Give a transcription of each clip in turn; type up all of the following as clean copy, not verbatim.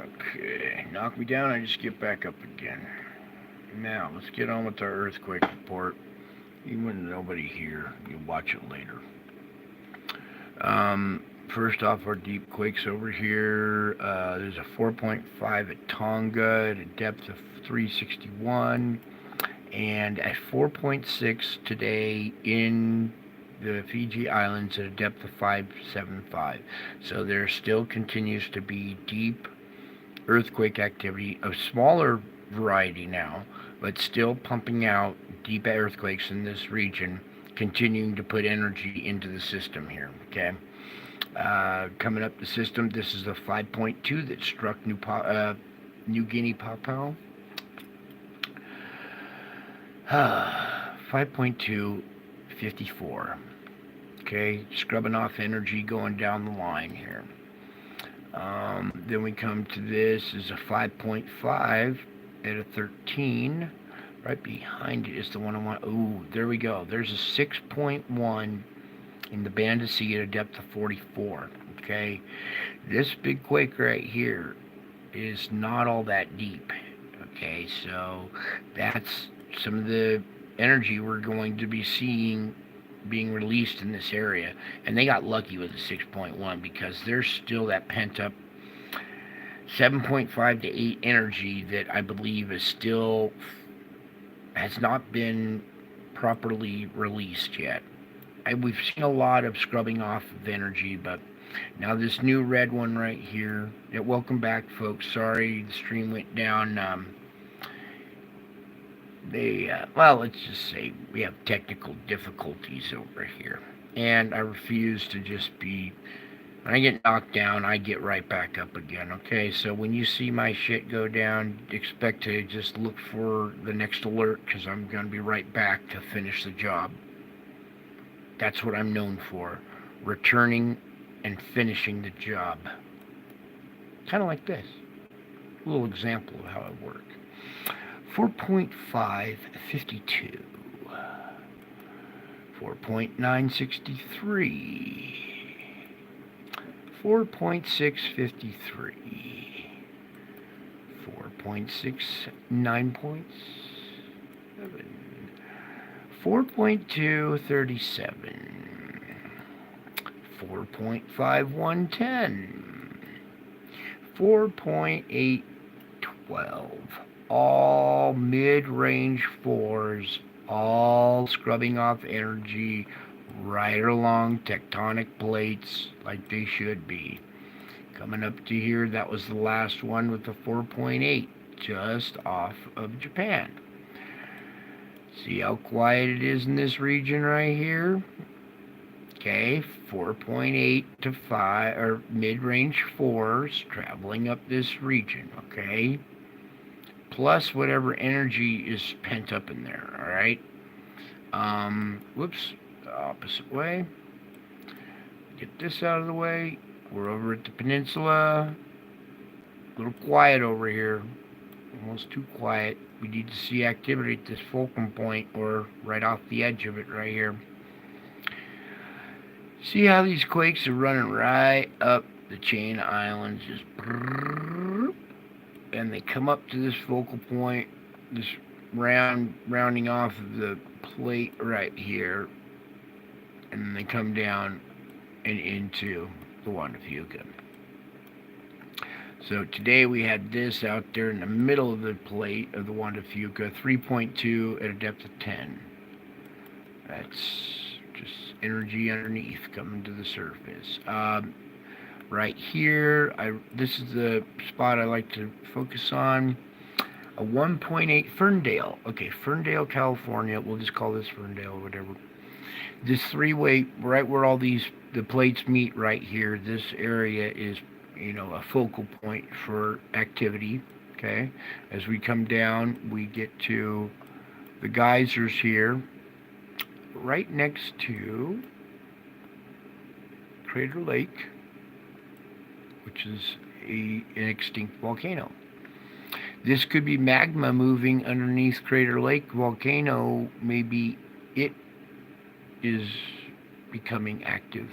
Okay, knock me down, I just get back up again. Now, let's get on with our earthquake report. Even when nobody here, you'll watch it later. First off, our deep quakes over here. There's a 4.5 at Tonga at a depth of 361, and a 4.6 today in the Fiji Islands at a depth of 575. So there still continues to be deep earthquake activity of smaller variety now, but still pumping out deep earthquakes in this region, continuing to put energy into the system here. Okay. Coming up the system, this is a 5.2 that struck New Guinea, Papua. 5.2, 54. Okay, scrubbing off energy going down the line here. Then we come to this is a 5.5 at a 13. Right behind it is the one I want. Ooh, there we go. There's a 6.1 in the band of sea at a depth of 44. Okay, this big quake right here is not all that deep. Okay, so that's some of the energy we're going to be seeing being released in this area. And they got lucky with the 6.1 because there's still that pent up 7.5 to 8 energy that I believe is still has not been properly released yet. We've seen a lot of scrubbing off of energy, but now this new red one right here. Yeah, welcome back, folks. Sorry the stream went down. Well, let's just say we have technical difficulties over here. And I refuse to just be, when I get knocked down, I get right back up again, okay? So when you see my shit go down, expect to just look for the next alert, because I'm going to be right back to finish the job. That's what I'm known for, returning and finishing the job. Kind of like this. A little example of how I work. 4.5, 52. 4.963. 4.653. 4.69 points. 4.237. 4.5110. 4.812. All mid-range fours, all scrubbing off energy right along tectonic plates like they should be. Coming up to here, that was the last one with the 4.8, just off of Japan. See how quiet it is in this region right here? Okay, 4.8 to 5, or mid-range 4s traveling up this region, okay? Plus whatever energy is pent up in there, alright? Whoops, the opposite way. Get this out of the way. We're over at the peninsula. A little quiet over here. Almost too quiet. We need to see activity at this fulcrum point or right off the edge of it right here. See how these quakes are running right up the chain of islands, just and they come up to this focal point, this rounding off of the plate right here, and then they come down and into the Juan de Fuca. So today we had this out there in the middle of the plate of the Juan de Fuca, 3.2 at a depth of 10. That's just energy underneath coming to the surface. Right here, this is the spot I like to focus on. A 1.8 Ferndale. Okay, Ferndale, California. We'll just call this Ferndale or whatever. This three-way, right where all the plates meet right here, this area is, a focal point for activity. Okay, as we come down, we get to the geysers here, right next to Crater Lake, which is an extinct volcano. This could be magma moving underneath Crater Lake volcano. Maybe it is becoming active.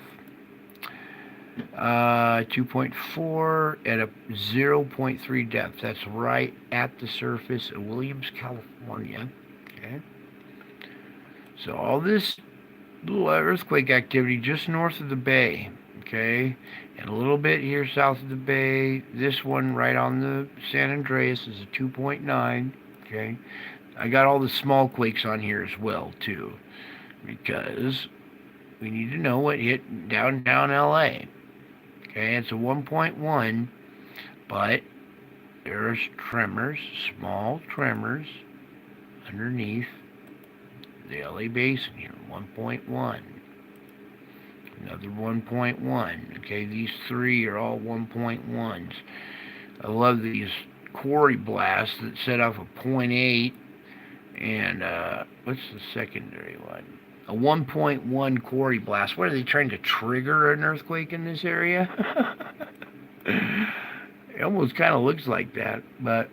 2.4 at a 0.3 depth. That's right at the surface of Williams, California. Okay. So all this little earthquake activity just north of the bay. Okay. And a little bit here south of the bay. This one right on the San Andreas is a 2.9. Okay. I got all the small quakes on here as well, too, because we need to know what hit downtown LA. Okay, it's a 1.1, but there's tremors, small tremors, underneath the LA basin here. 1.1. Another 1.1. Okay, these three are all 1.1s. I love these quarry blasts that set off a .8. And what's the secondary one? A 1.1 quarry blast. What are they trying to trigger an earthquake in this area? It almost kind of looks like that. But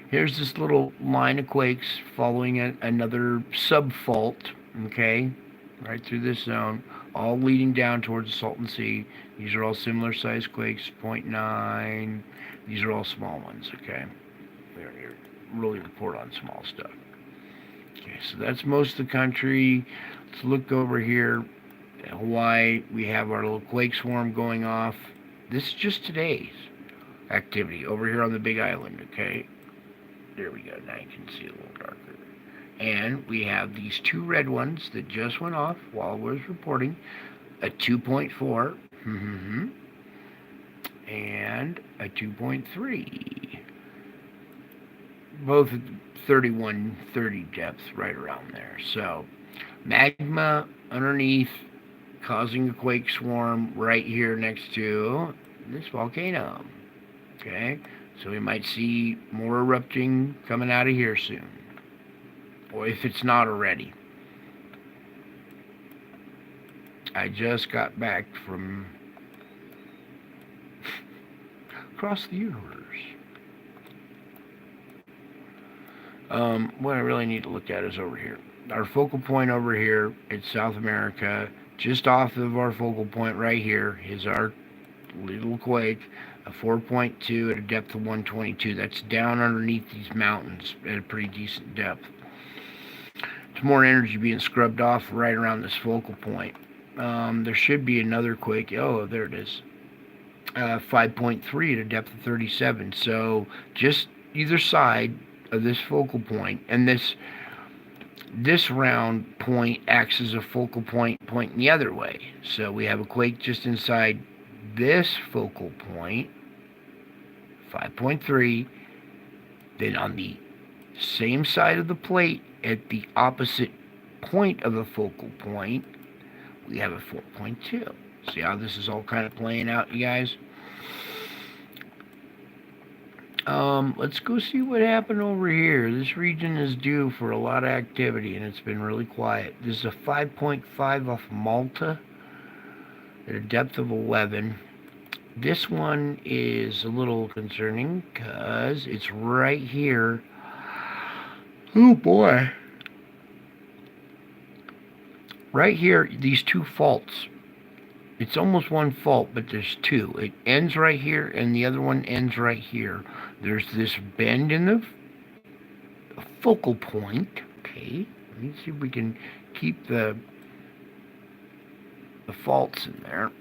here's this little line of quakes following another subfault. Okay, right through this zone, all leading down towards the Salton Sea. These are all similar sized quakes, 0.9. These are all small ones. Okay, they're really report on small stuff. Okay, so that's most of the country. Let's look over here at Hawaii. We have our little quake swarm going off. This is just today's activity over here on the Big Island. Okay, there we go. Now you can see a little darker. And we have these two red ones that just went off while I was reporting, a 2.4 and a 2.3. Both at 3130 depth, right around there. So, magma underneath causing a quake swarm right here next to this volcano. Okay, so we might see more erupting coming out of here soon, or if it's not already. I just got back from across the universe. What I really need to look at is over here. Our focal point over here, it's South America. Just off of our focal point right here is our little quake, a 4.2 at a depth of 122. That's down underneath these mountains at a pretty decent depth. There's more energy being scrubbed off right around this focal point. There should be another quake. Oh, there it is. 5.3 at a depth of 37. So just either side of this focal point, and this round point acts as a focal point pointing the other way. So we have a quake just inside this focal point, 5.3. Then on the same side of the plate at the opposite point of the focal point, we have a 4.2. See how this is all kind of playing out, you guys? Let's go see what happened over here. This region is due for a lot of activity, and it's been really quiet. This is a 5.5 off Malta at a depth of 11. This one is a little concerning because it's right here. Oh boy. Right here, these two faults. It's almost one fault, but there's two. It ends right here, and the other one ends right here. There's this bend in the focal point. Okay, let me see if we can keep the faults in there.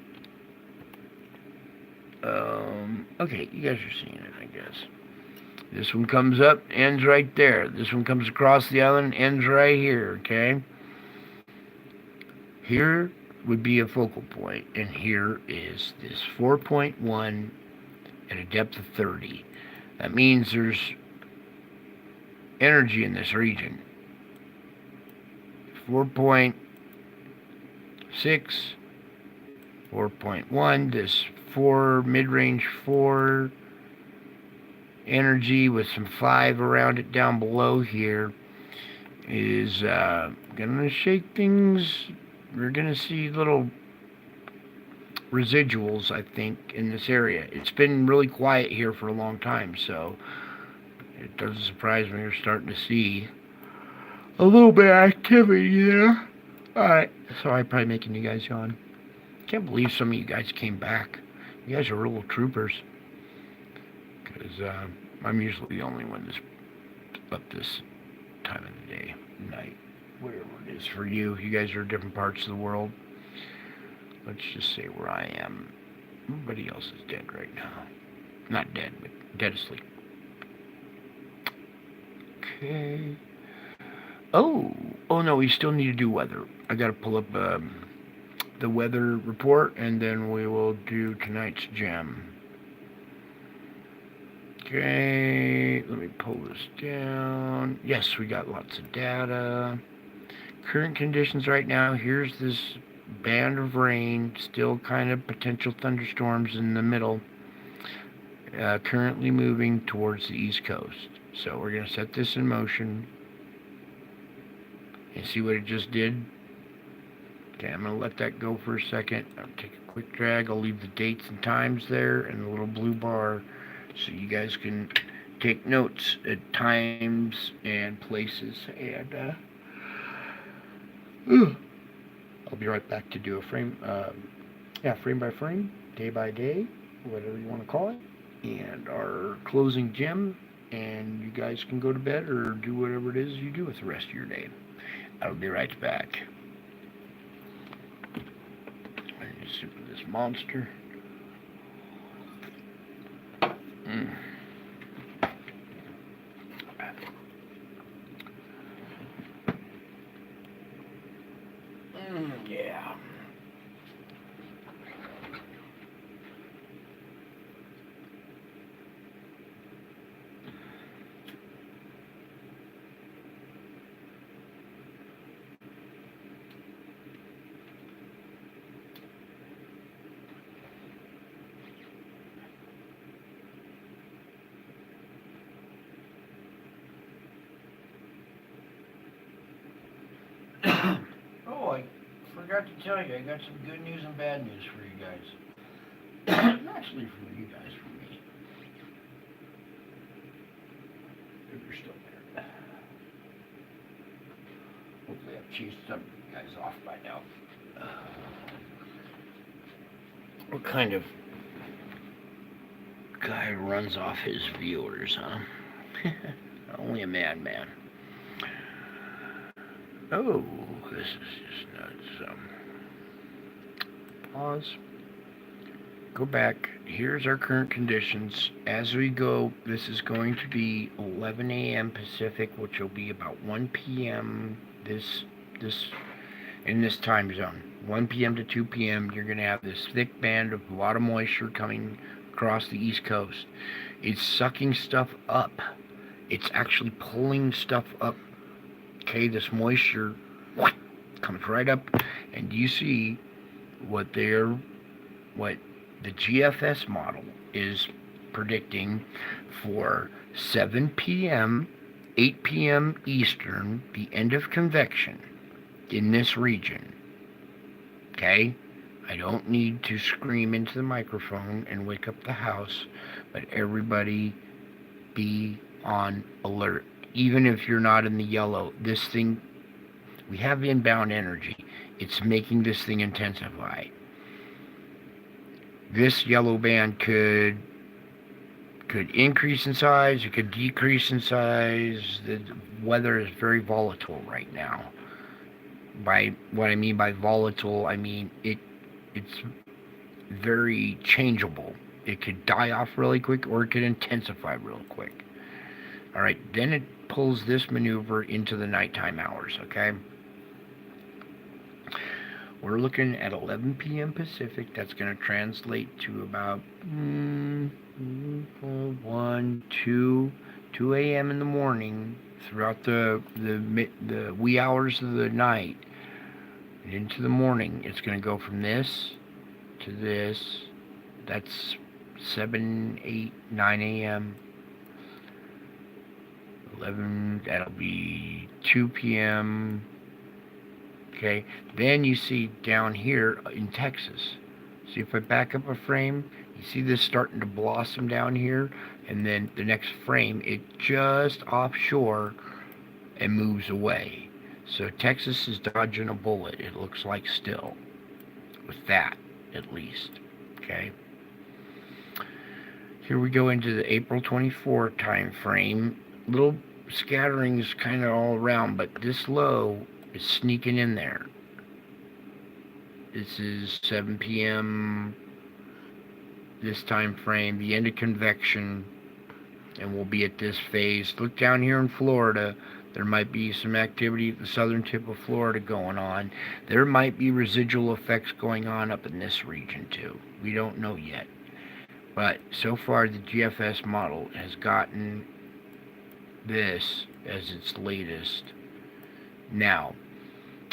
Okay, you guys are seeing it, I guess. This one comes up, ends right there. This one comes across the island, ends right here, okay? Here would be a focal point, and here is this 4.1 at a depth of 30. That means there's energy in this region. 4.6, 4.1, this 4, mid-range 4 energy with some 5 around it down below here is gonna shake things. We're gonna see little residuals, I think, in this area. It's been really quiet here for a long time, so it doesn't surprise me you're starting to see a little bit of activity there. Alright, sorry, probably making you guys yawn. Can't believe some of you guys came back. You guys are real troopers. Because I'm usually the only one that's up this time of the day, night, whatever it is for you. You guys are different parts of the world. Let's just say where I am. Everybody else is dead right now. Not dead, but dead asleep. Okay. Oh no, we still need to do weather. I gotta pull up the weather report, and then we will do tonight's gem. Okay, let me pull this down. Yes, we got lots of data. Current conditions right now, here's this band of rain, still kind of potential thunderstorms in the middle, currently moving towards the east coast. So we're going to set this in motion and see what it just did. Okay, I'm going to let that go for a second. I'll take a quick drag. I'll leave the dates and times there and the little blue bar so you guys can take notes at times and places. And I'll be right back to do a frame by frame, day by day, whatever you want to call it, and our closing gem, and you guys can go to bed or do whatever it is you do with the rest of your day. I'll be right back. I just sip of this monster. Yeah. Oh, I forgot to tell you, I got some good news and bad news for you guys. Actually, for you guys, for me. If you're still there. Hopefully I've chased some of you guys off by now. What kind of guy runs off his viewers, huh? Only a madman. Oh, this is just nuts. Pause. Go back. Here's our current conditions. As we go, this is going to be 11 a.m. Pacific, which will be about 1 p.m. in this time zone. 1 p.m. to 2 p.m. You're going to have this thick band of a lot of moisture coming across the East Coast. It's sucking stuff up. It's actually pulling stuff up. Okay, this moisture comes right up, and you see what the GFS model is predicting for 7 p.m., 8 p.m. Eastern, the end of convection in this region. Okay? I don't need to scream into the microphone and wake up the house, but everybody be on alert. Even if you're not in the yellow, this thing, we have inbound energy. It's making this thing intensify. This yellow band could increase in size, it could decrease in size. The weather is very volatile right now. By what I mean by volatile, I mean it's very changeable. It could die off really quick, or it could intensify real quick. All right, then it pulls this maneuver into the nighttime hours, okay? We're looking at 11 p.m. Pacific. That's going to translate to about 2 a.m. in the morning throughout the wee hours of the night and into the morning. It's going to go from this to this. That's 7, 8, 9 a.m. 11, that'll be 2 p.m. Okay, then you see down here in Texas. See, if I back up a frame, you see this starting to blossom down here, and then the next frame, it just offshore and moves away. So Texas is dodging a bullet, it looks like, still with that. at least. Okay. Here we go into the April 24 time frame. Little scatterings kind of all around, but this low is sneaking in there. This is 7 p.m. this time frame, the end of convection, and we'll be at this phase. Look down here in Florida. There might be some activity at the southern tip of Florida going on. There might be residual effects going on up in this region too. We don't know yet. But so far the GFS model has gotten this as its latest. Now,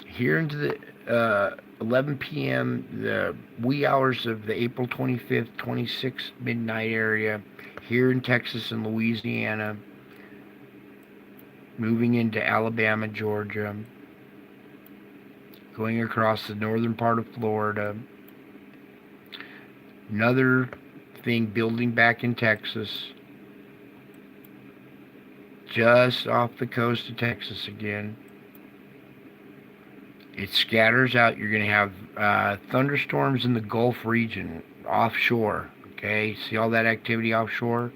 here into the 11 p.m., the wee hours of the April 25th, 26th midnight area, here in Texas and Louisiana, moving into Alabama, Georgia, going across the northern part of Florida. Another thing building back in Texas, just off the coast of Texas again. It scatters out. You're going to have thunderstorms in the Gulf region, offshore. Okay, see all that activity offshore?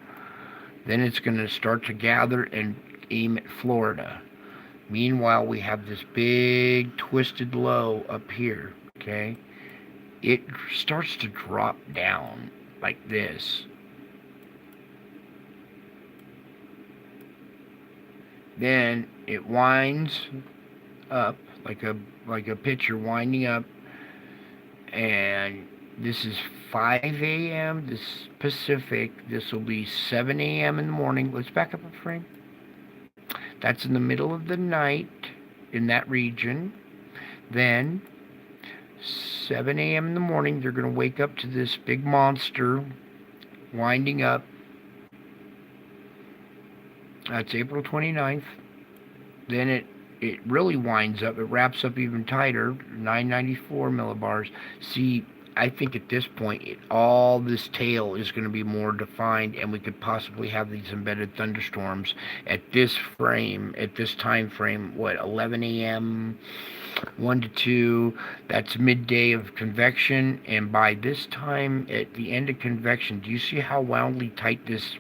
Then it's going to start to gather and aim at Florida. Meanwhile, we have this big twisted low up here. Okay, it starts to drop down like this. Then it winds up like a pitcher winding up, and this is 5 a.m. this Pacific. This will be 7 a.m. in the morning. Let's back up a frame. That's in the middle of the night in that region. Then 7 a.m. in the morning, they're going to wake up to this big monster winding up. That's April 29th. Then it really winds up. It wraps up even tighter, 994 millibars. See, I think at this point, all this tail is going to be more defined, and we could possibly have these embedded thunderstorms at this frame, at this time frame, 11 a.m., 1 to 2, that's midday of convection, and by this time, at the end of convection, do you see how wildly tight this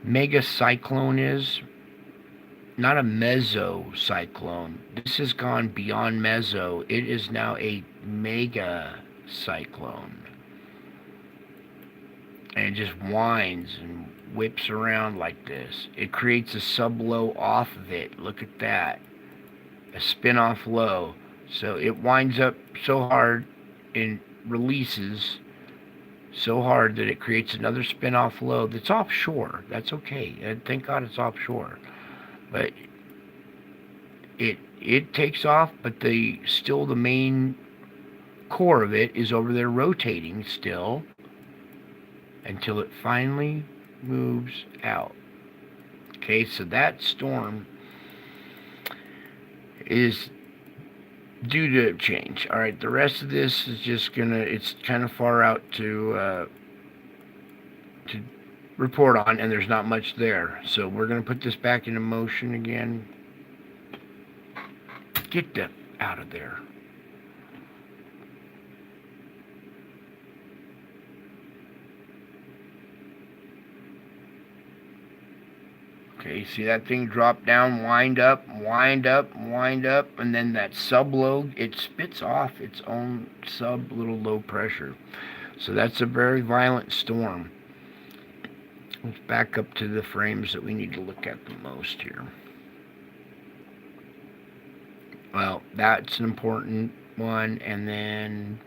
mega cyclone is? Not a mesocyclone. This has gone beyond meso. It is now a mega cyclone. And it just winds and whips around like this. It creates a sub-low off of it. Look at that. A spin-off low. So it winds up so hard and releases so hard that it creates another spin-off low that's offshore. That's okay. And thank God it's offshore. But it takes off, but still the main core of it is over there rotating still until it finally moves out. Okay, so that storm is due to change. All right, the rest of this is just it's kind of far out to report on, and there's not much there. So we're going to put this back into motion again. Get that out of there. Okay, see that thing drop down, wind up, wind up, wind up, and then that sub-low, it spits off its own little low pressure. So that's a very violent storm. Let's back up to the frames that we need to look at the most here. Well, that's an important one, and then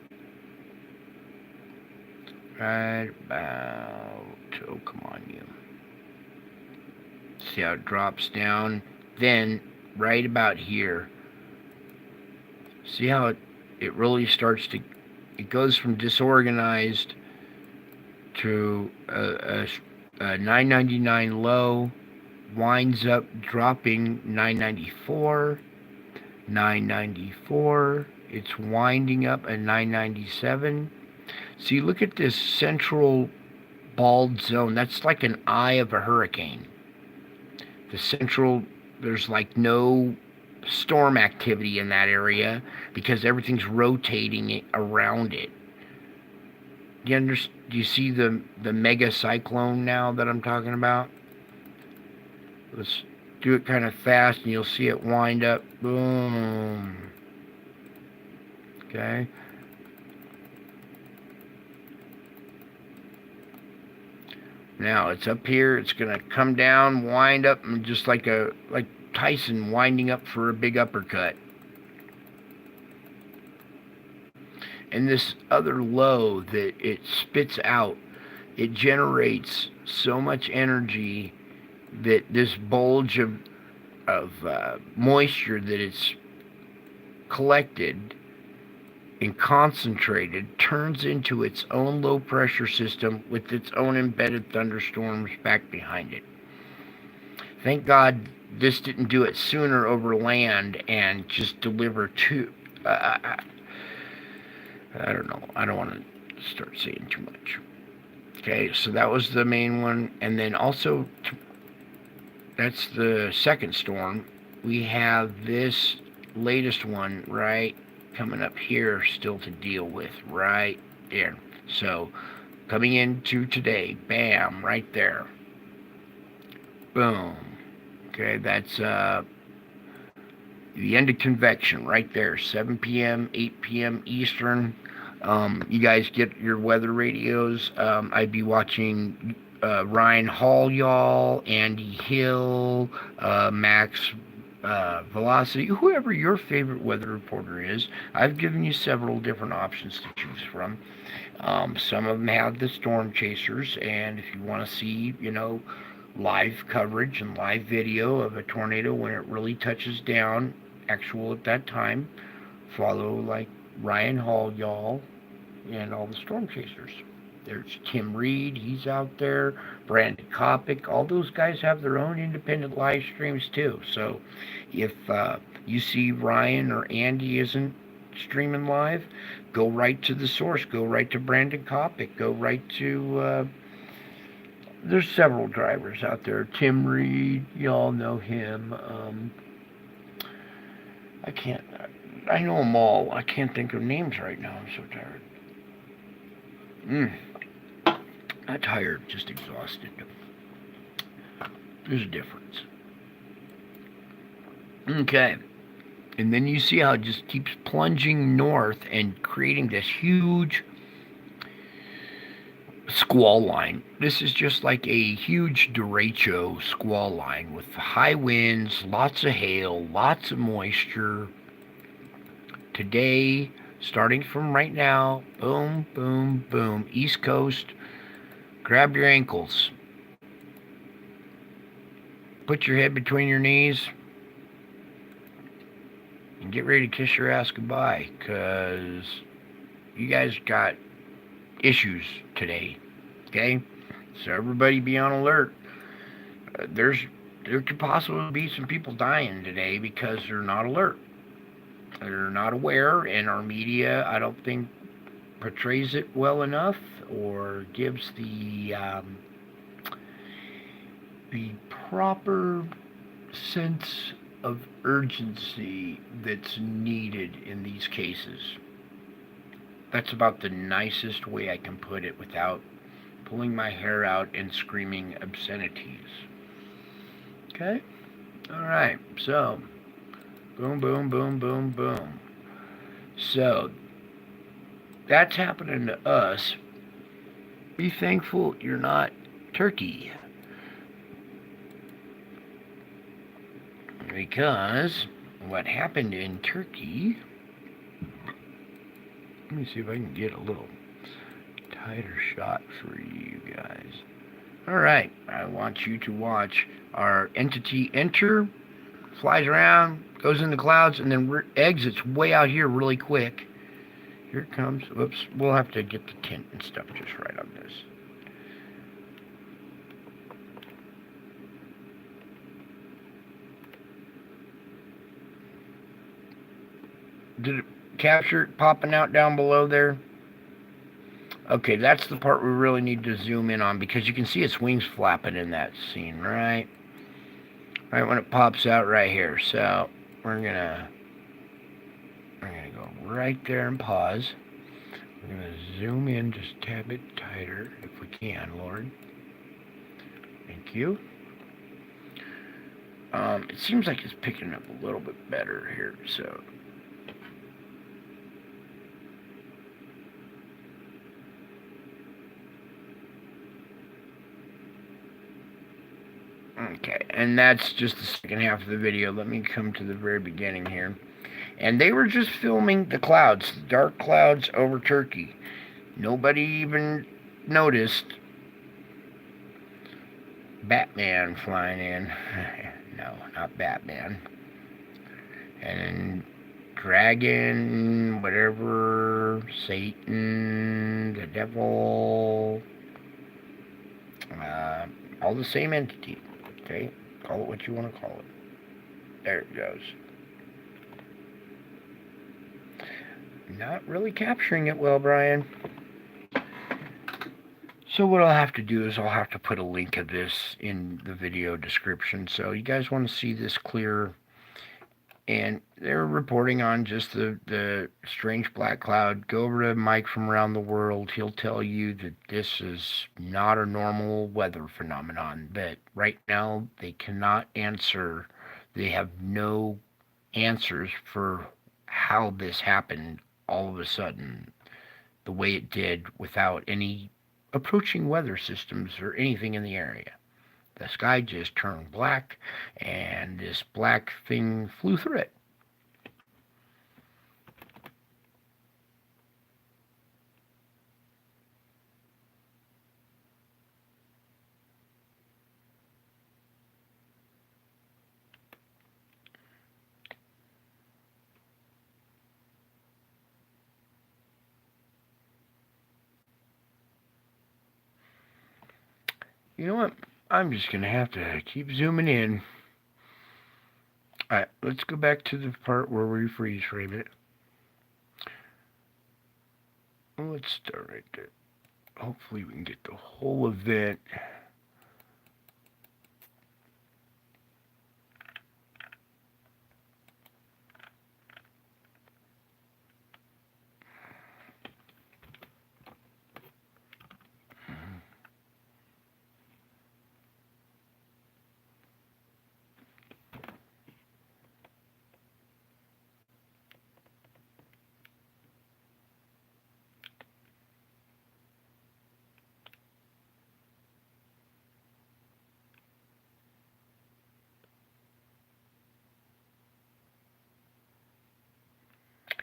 right about, oh, come on, you. See how it drops down? Then, right about here, see how it really starts to, it goes from disorganized to a 999 low, winds up dropping 994, 994, it's winding up at 997. See, look at this central bald zone. That's like an eye of a hurricane. The central, there's like no storm activity in that area because everything's rotating it around it. Do you see the mega cyclone now that I'm talking about? Let's do it kind of fast, and you'll see it wind up. Boom. Okay. Now it's up here. It's gonna come down, wind up, and just like Tyson winding up for a big uppercut. And this other low that it spits out, it generates so much energy that this bulge of moisture that it's collected and concentrated turns into its own low pressure system with its own embedded thunderstorms back behind it. Thank God this didn't do it sooner over land and just deliver two. I don't know. I don't want to start saying too much. Okay, so that was the main one. And then also, that's the second storm. We have this latest one, right, coming up here still to deal with, right there. So, coming into today, bam, right there. Boom. Okay, that's the end of convection right there, 7 p.m., 8 p.m. Eastern. You guys get your weather radios. I'd be watching Ryan Hall, y'all, Andy Hill, Max Velocity, whoever your favorite weather reporter is. I've given you several different options to choose from. Some of them have the storm chasers, and if you want to see, live coverage and live video of a tornado when it really touches down, actual at that time, follow like Ryan Hall, y'all, and all the storm chasers. There's Tim Reed, he's out there, Brandon Kopic, all those guys have their own independent live streams too. So if you see Ryan or Andy isn't streaming live, go right to the source, go right to Brandon Kopic, go right to there's several drivers out there. Tim Reed, y'all know him. I know them all. I can't think of names right now. I'm so tired. Not tired, just exhausted. There's a difference. Okay. And then you see how it just keeps plunging north and creating this huge squall line. This is just like a huge derecho squall line with high winds, lots of hail, lots of moisture. Today, starting from right now, boom, boom, boom, East Coast, grab your ankles. Put your head between your knees and get ready to kiss your ass goodbye, because you guys got issues today. Okay, so everybody be on alert. There could possibly be some people dying today because they're not alert. They're not aware, and our media, I don't think, portrays it well enough or gives the proper sense of urgency that's needed in these cases. That's about the nicest way I can put it without pulling my hair out and screaming obscenities. Okay? Alright, so, boom, boom, boom, boom, boom. So, that's happening to us. Be thankful you're not Turkey. Because what happened in Turkey... Let me see if I can get a little tighter shot for you guys. Alright, I want you to watch our entity enter, flies around, goes in the clouds, and then exits way out here really quick. Here it comes. Whoops, we'll have to get the tint and stuff just right on this. Did it capture it popping out down below there? Okay, that's the part we really need to zoom in on, because you can see its wings flapping in that scene, right? Right when it pops out right here. So we're gonna go right there and pause. We're going to zoom in just a tad bit tighter if we can, Lord. Thank you. It seems like it's picking up a little bit better here, so. Okay, and that's just the second half of the video. Let me come to the very beginning here. And they were just filming the clouds, the dark clouds over Turkey. Nobody even noticed Batman flying in. No, not Batman. And dragon, whatever, Satan, the devil, all the same entity. Okay, call it what you want to call it. There it goes. Not really capturing it well, Brian. So what I'll have to do is I'll have to put a link of this in the video description. So you guys want to see this clear. And they're reporting on just the strange black cloud. Go over to Mike from Around the World. He'll tell you that this is not a normal weather phenomenon. That right now they cannot answer. They have no answers for how this happened all of a sudden, the way it did, without any approaching weather systems or anything in the area. The sky just turned black, and this black thing flew through it. You know what? I'm just going to have to keep zooming in. Alright, let's go back to the part where we freeze frame it. Let's start right there. Hopefully we can get the whole event.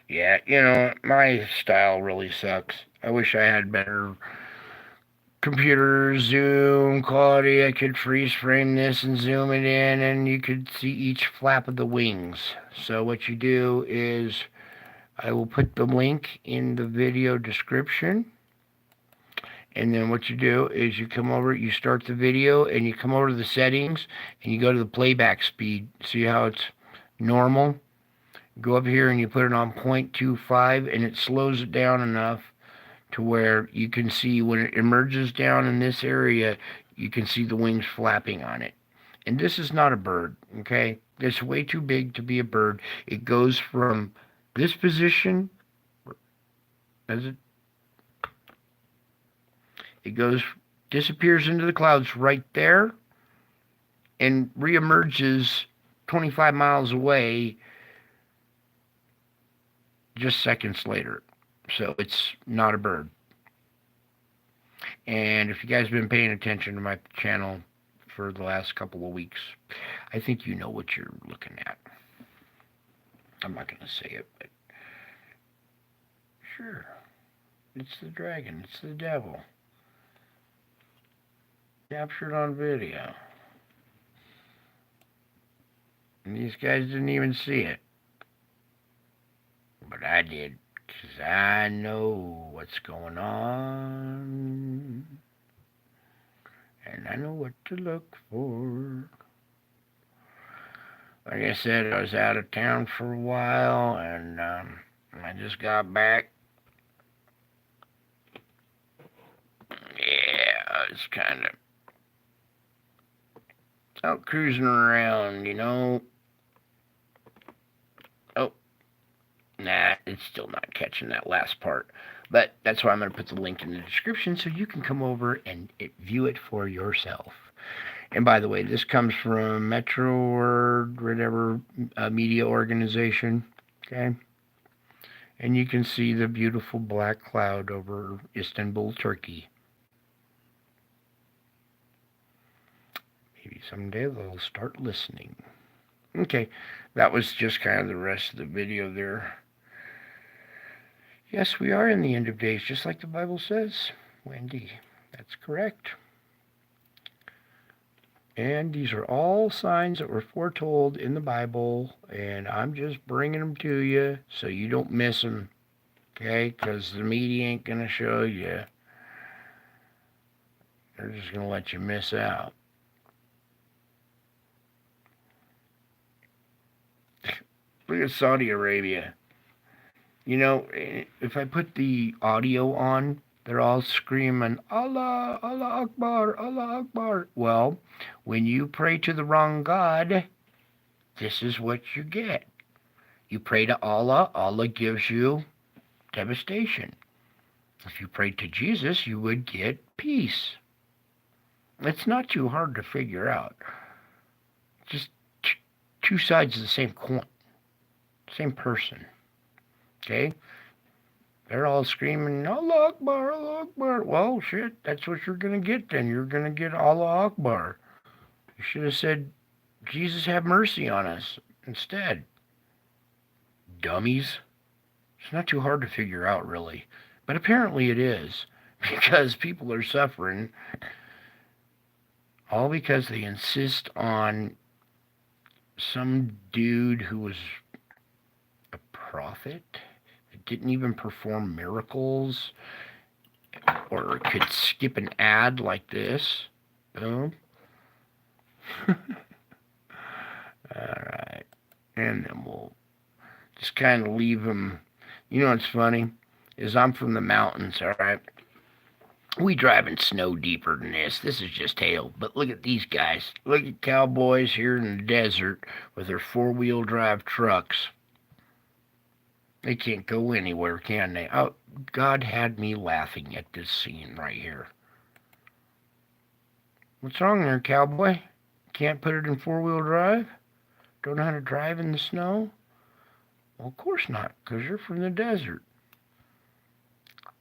Yeah, you know, my style really sucks. I wish I had better computer zoom quality. I could freeze frame this and zoom it in, and you could see each flap of the wings. So what you do is I will put the link in the video description. And then what you do is you come over, you start the video, and you come over to the settings, and you go to the playback speed. See how it's normal? Go up here and you put it on 0.25, and it slows it down enough to where you can see when it emerges down in this area, you can see the wings flapping on it. And this is not a bird, okay? It's way too big to be a bird. It goes from this position, as it goes, disappears into the clouds right there, and reemerges 25 miles away just seconds later. So it's not a bird. And if you guys have been paying attention to my channel for the last couple of weeks, I think you know what you're looking at. I'm not going to say it, but sure. It's the dragon. It's the devil. Captured on video. And these guys didn't even see it. But I did, because I know what's going on. And I know what to look for. Like I said, I was out of town for a while, and I just got back. Yeah, it's kind of out cruising around, you know. Oh, nah, it's still not catching that last part. But that's why I'm going to put the link in the description so you can come over and view it for yourself. And by the way, this comes from Metro or whatever media organization. Okay. And you can see the beautiful black cloud over Istanbul, Turkey. Maybe someday they'll start listening. Okay, that was just kind of the rest of the video there. Yes, we are in the end of days, just like the Bible says, Wendy. That's correct. And these are all signs that were foretold in the Bible, and I'm just bringing them to you so you don't miss them, okay? Because the media ain't going to show you. They're just going to let you miss out. Look at Saudi Arabia. You know, if I put the audio on, they're all screaming, Allah, Allah Akbar, Allah Akbar. Well, when you pray to the wrong God, this is what you get. You pray to Allah, Allah gives you devastation. If you prayed to Jesus, you would get peace. It's not too hard to figure out. Just two sides of the same coin. Same person. Okay? They're all screaming, Allah Akbar, Allah Akbar. Well, shit, that's what you're going to get then. You're going to get Allah Akbar. You should have said, Jesus have mercy on us instead. Dummies. It's not too hard to figure out, really. But apparently it is. Because people are suffering. All because they insist on some dude who was a prophet, didn't even perform miracles, or could skip an ad like this. Boom. Alright. And then we'll just kind of leave them. You know what's funny? Is I'm from the mountains, alright? We drive in snow deeper than this. This is just hail. But look at these guys. Look at cowboys here in the desert with their four-wheel drive trucks. They can't go anywhere, can they? Oh, God had me laughing at this scene right here. What's wrong there, cowboy? Can't put it in four-wheel drive? Don't know how to drive in the snow? Well, of course not, because you're from the desert.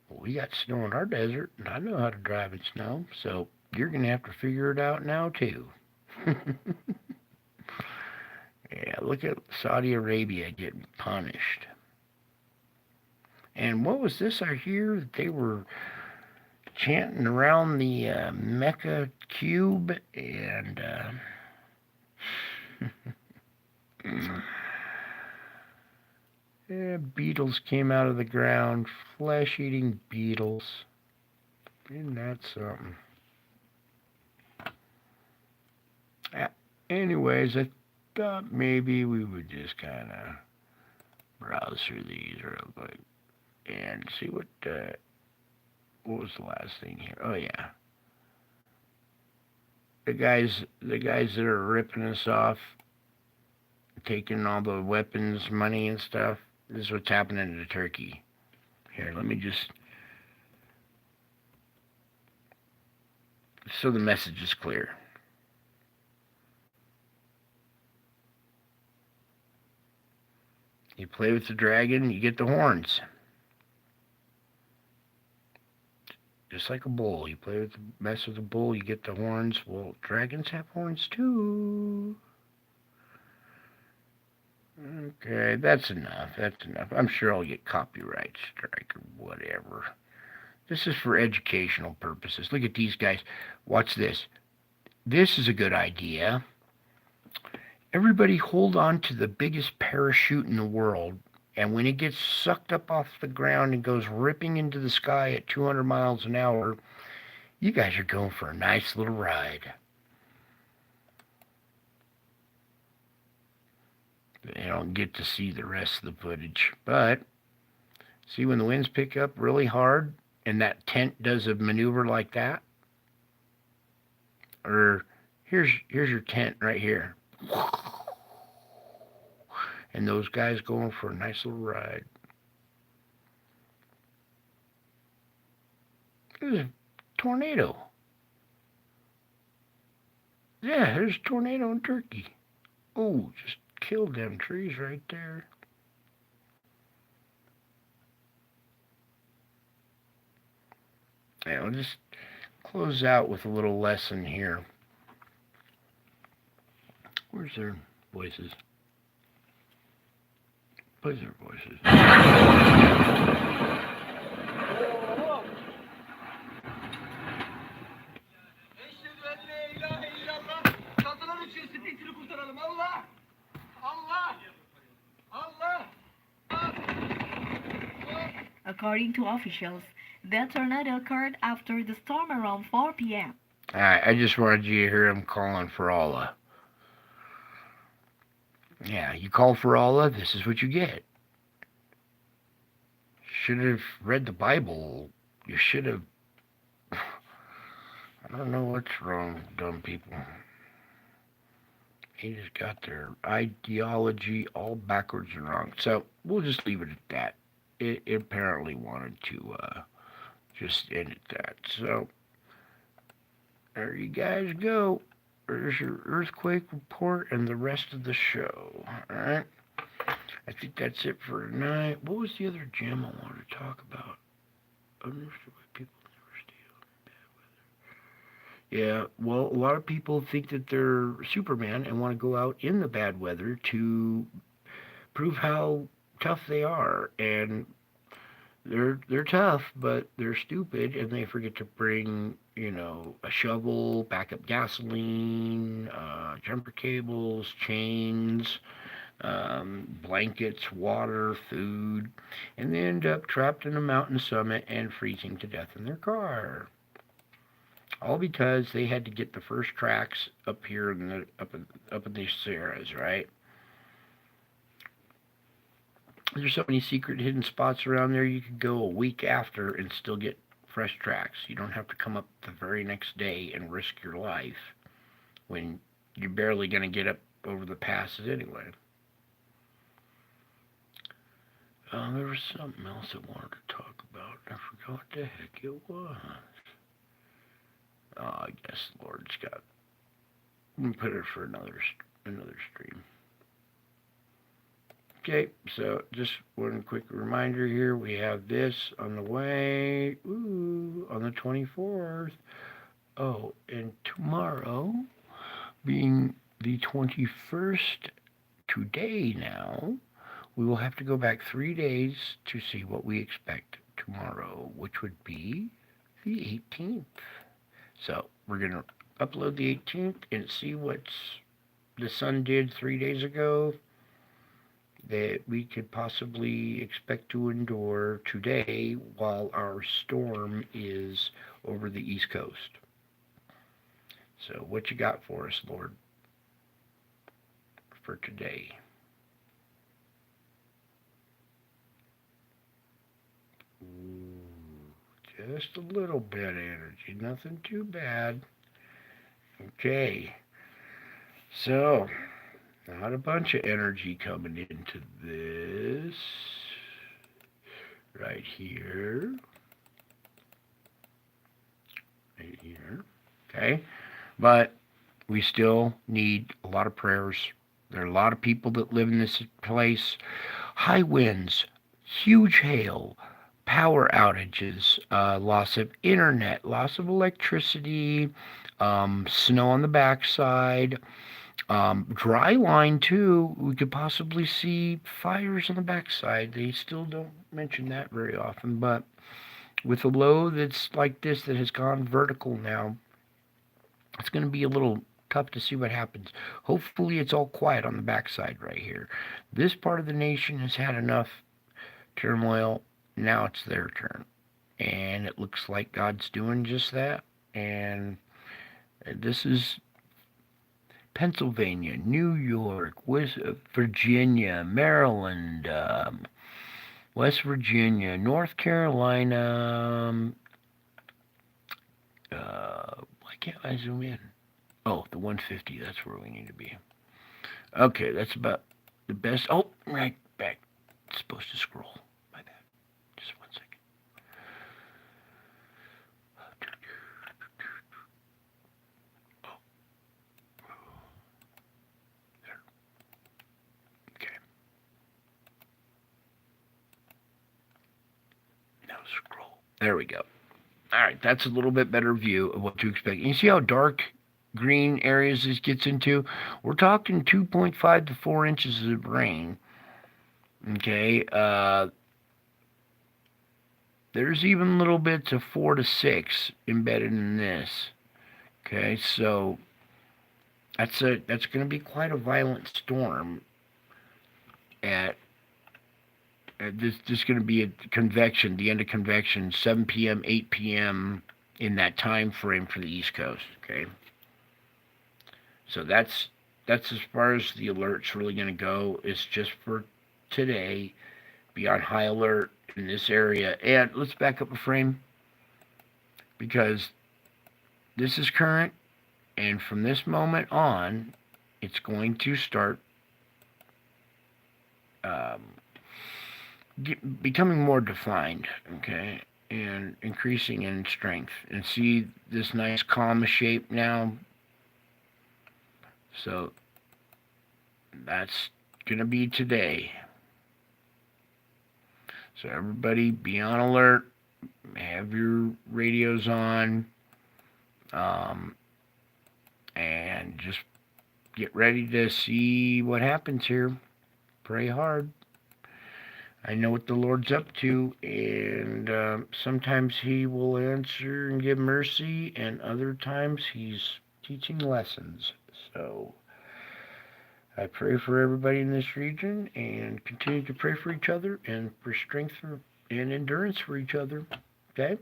Well, we got snow in our desert, and I know how to drive in snow, so you're going to have to figure it out now, too. Yeah, look at Saudi Arabia getting punished. And what was this I hear that they were chanting around the Mecca cube and yeah, beetles came out of the ground, flesh-eating beetles. Isn't that something? Anyways, I thought maybe we would just kind of browse through these real quick and see what was the last thing here? Oh yeah, the guys that are ripping us off, taking all the weapons, money, and stuff. This is what's happening to Turkey. Here, let me just so the message is clear. You play with the dragon, you get the horns. Just like a bull. You mess with a bull, you get the horns. Well, dragons have horns too. Okay, that's enough. That's enough. I'm sure I'll get copyright strike or whatever. This is for educational purposes. Look at these guys. Watch this. This is a good idea. Everybody hold on to the biggest parachute in the world, and when it gets sucked up off the ground and goes ripping into the sky at 200 miles an hour, you guys are going for a nice little ride. You don't get to see the rest of the footage, but see when the winds pick up really hard and that tent does a maneuver like that, or here's your tent right here, and those guys going for a nice little ride. There's a tornado. Yeah, there's a tornado in Turkey. Oh, just killed them trees right there. Yeah, I'll just close out with a little lesson here. Where's their voices? Where's their voices? According to officials, the tornado occurred after the storm around 4 p.m. Alright, I just wanted you to hear him calling for Allah. Yeah, you call for Allah, this is what you get. Should have read the Bible. You should have. I don't know what's wrong with dumb people. He just got their ideology all backwards and wrong. So we'll just leave it at that. It apparently wanted to just end at that. So there you guys go. There's your earthquake report and the rest of the show. Alright? I think that's it for tonight. What was the other gem I wanted to talk about? Understood why people never stay out in bad weather. Yeah, well, a lot of people think that they're Superman and want to go out in the bad weather to prove how tough they are. And they're tough, but they're stupid, and they forget to bring, a shovel, backup gasoline, jumper cables, chains, blankets, water, food, and they end up trapped in a mountain summit and freezing to death in their car. All because they had to get the first tracks up here up in these Sierras, right? There's so many secret hidden spots around there. You could go a week after and still get fresh tracks. You don't have to come up the very next day and risk your life when you're barely going to get up over the passes anyway. There was something else I wanted to talk about. I forgot what the heck it was. I guess the Lord's got. We'll put it for another stream. Okay, so just one quick reminder here. We have this on the way. On the 24th. Oh, and tomorrow, being the 21st, today now, we will have to go back 3 days to see what we expect tomorrow, which would be the 18th. So we're going to upload the 18th and see what the sun did 3 days ago that we could possibly expect to endure today while our storm is over the East Coast. So what you got for us, Lord, for today? Just a little bit of energy, nothing too bad. Okay, so not a bunch of energy coming into this right here. Okay, but we still need a lot of prayers. There are a lot of people that live in this place. High winds, huge hail, power outages, loss of internet, loss of electricity, snow on the backside, dry line too. We could possibly see fires on the backside. They still don't mention that very often, but with a low that's like this that has gone vertical now, it's going to be a little tough to see what happens. Hopefully it's all quiet on the backside right here. This part of the nation has had enough turmoil. Now it's their turn. And it looks like God's doing just that. And this is Pennsylvania, New York, West Virginia, Maryland, West Virginia, North Carolina. Why can't I zoom in? Oh, the 150. That's where we need to be. Okay, that's about the best. Oh, right back. It's supposed to scroll. My bad. Just 1 second. Scroll. There we go. All right, that's a little bit better view of what to expect. You see how dark green areas this gets into? We're talking 2.5 to 4 inches of rain. Okay, there's even little bits of 4 to 6 embedded in this. Okay, so that's going to be quite a violent storm. This is going to be a convection, the end of convection, 7 p.m., 8 p.m. in that time frame for the East Coast. Okay, so that's as far as the alert's really going to go. It's just for today. Be on high alert in this area. And let's back up a frame, because this is current, and from this moment on, it's going to start becoming more defined, okay, and increasing in strength. And see this nice calm shape now? So that's going to be today. So everybody be on alert, have your radios on, and just get ready to see what happens here. Pray hard. I know what the Lord's up to, and sometimes He will answer and give mercy, and other times He's teaching lessons. So I pray for everybody in this region, and continue to pray for each other and for strength and endurance for each other. Okay?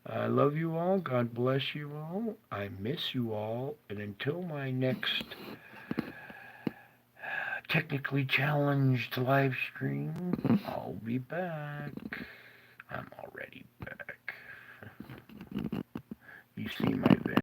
I love you all. God bless you all. I miss you all. And until my next technically challenged live stream, I'll be back. I'm already back. You see my